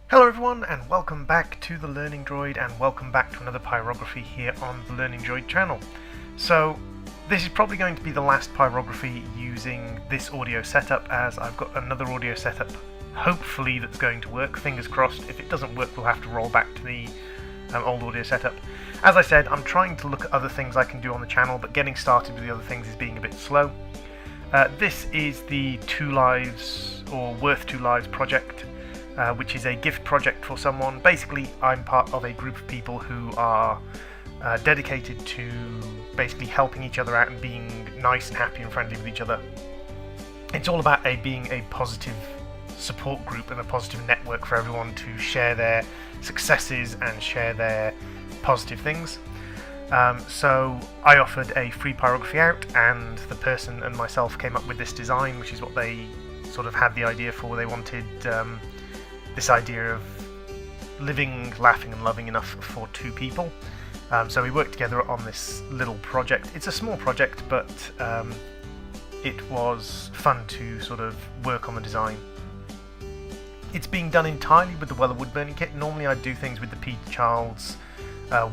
Hello everyone, and welcome back to the Learning Droid, and welcome back to another Pyrography here on the Learning Droid channel. So this is probably going to be the last Pyrography using this audio setup, as I've got another audio setup hopefully that's going to work. Fingers crossed. If it doesn't work, we'll have to roll back to the old audio setup. As I said, I'm trying to look at other things I can do on the channel, but getting started with the other things is being a bit slow. This is the 2 Lives, or Worth 2 Lives project, which is a gift project for someone. Basically, I'm part of a group of people who are dedicated to basically helping each other out and being nice and happy and friendly with each other. It's all about being a positive support group and a positive network for everyone to share their successes and share their positive things. So I offered a free pyrography out, and the person and myself came up with this design, which is what they sort of had the idea for. They wanted this idea of living, laughing and loving enough for 2 people. So we worked together on this little project. It's a small project, but it was fun to sort of work on the design. It's being done entirely with the Weller wood burning kit. Normally I'd do things with the Peter Childs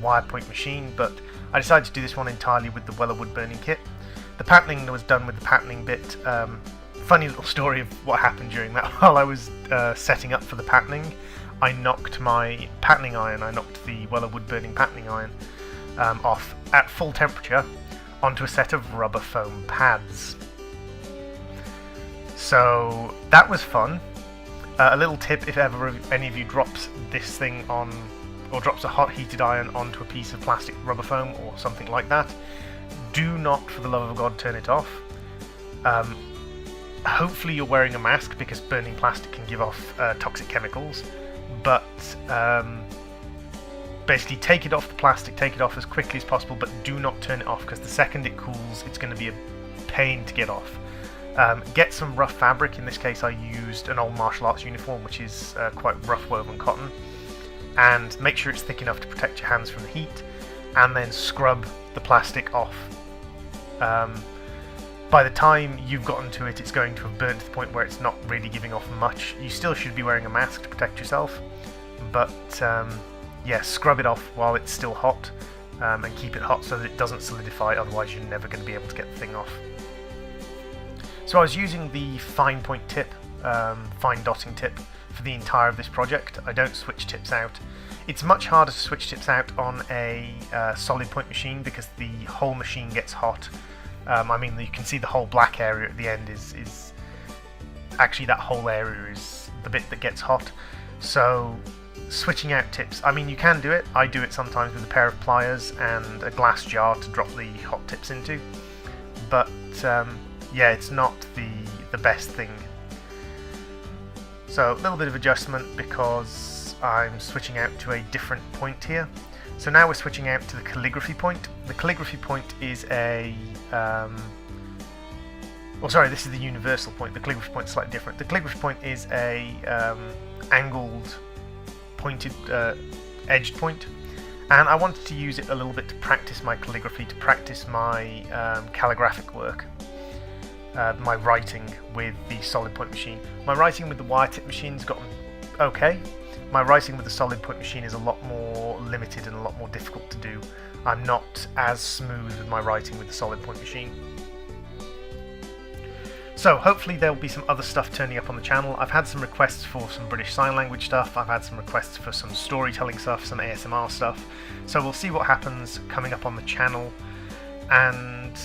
wire point machine, but I decided to do this one entirely with the Weller wood burning kit. The patterning was done with the patterning bit. Funny little story of what happened during that. While I was setting up for the patterning, I knocked my patterning iron, I knocked the Weller wood burning patterning iron off at full temperature onto a set of rubber foam pads. So that was fun. A little tip: if ever any of you drops this thing on, or drops a hot heated iron onto a piece of plastic rubber foam or something like that, do not, for the love of God, turn it off. Hopefully you're wearing a mask, because burning plastic can give off toxic chemicals, but basically take it off the plastic, take it off as quickly as possible, but do not turn it off, because the second it cools it's going to be a pain to get off. Get some rough fabric. In this case I used an old martial arts uniform, which is quite rough woven cotton, and make sure it's thick enough to protect your hands from the heat, and then scrub the plastic off. By the time you've gotten to it, it's going to have burnt to the point where it's not really giving off much. You still should be wearing a mask to protect yourself, but yeah, scrub it off while it's still hot, and keep it hot so that it doesn't solidify, otherwise you're never going to be able to get the thing off. So I was using the fine point tip, fine dotting tip, for the entire of this project. I don't switch tips out. It's much harder to switch tips out on a solid point machine, because the whole machine gets hot. I mean, you can see the whole black area at the end is actually, that whole area is the bit that gets hot. So switching out tips, I mean, you can do it. I do it sometimes with a pair of pliers and a glass jar to drop the hot tips into, but yeah, it's not the best thing. So a little bit of adjustment, because I'm switching out to a different point here. So now we're switching out to the calligraphy point. The calligraphy point is a this is the universal point. The calligraphy point is slightly different. The calligraphy point is a angled, pointed, edged point, and I wanted to use it a little bit to practice my calligraphy, to practice my calligraphic work, my writing with the solid point machine. My writing with the wire tip machine's gotten okay. My writing with the solid point machine is a lot more limited and a lot more difficult to do. I'm not as smooth with my writing with the solid point machine. So hopefully there will be some other stuff turning up on the channel. I've had some requests for some British Sign Language stuff, I've had some requests for some storytelling stuff, some ASMR stuff, so we'll see what happens coming up on the channel. And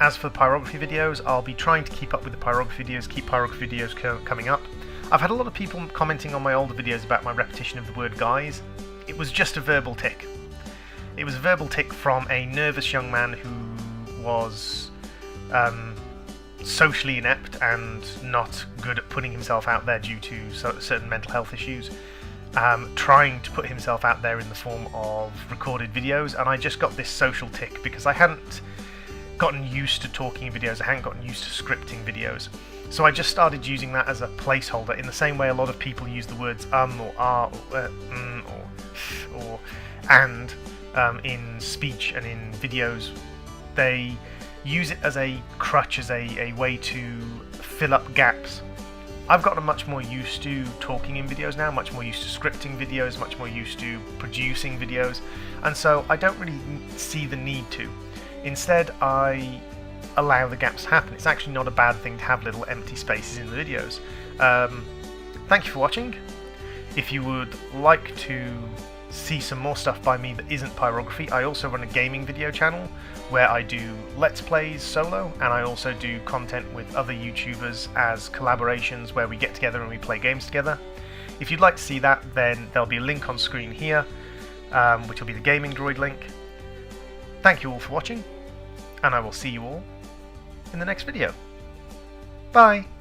as for the pyrography videos, I'll be trying to keep up with the pyrography videos, keep pyrography videos coming up. I've had a lot of people commenting on my older videos about my repetition of the word guys. It was just a verbal tick. It was a verbal tick from a nervous young man who was socially inept and not good at putting himself out there due to certain mental health issues, trying to put himself out there in the form of recorded videos, and I just got this social tick because I hadn't gotten used to talking videos, I hadn't gotten used to scripting videos. So I just started using that as a placeholder, in the same way a lot of people use the words or are or and in speech and in videos. They use it as a crutch, as a way to fill up gaps I've gotten much more used to talking in videos now, much more used to scripting videos, much more used to producing videos, and so I don't really see the need to. Instead, I allow the gaps to happen. It's actually not a bad thing to have little empty spaces in the videos. Thank you for watching. If you would like to see some more stuff by me that isn't Pyrography, I also run a gaming video channel where I do Let's Plays solo, and I also do content with other YouTubers as collaborations where we get together and we play games together. If you'd like to see that, then there'll be a link on screen here, which will be the Gaming Droid link. Thank you all for watching, and I will see you all in the next video. Bye!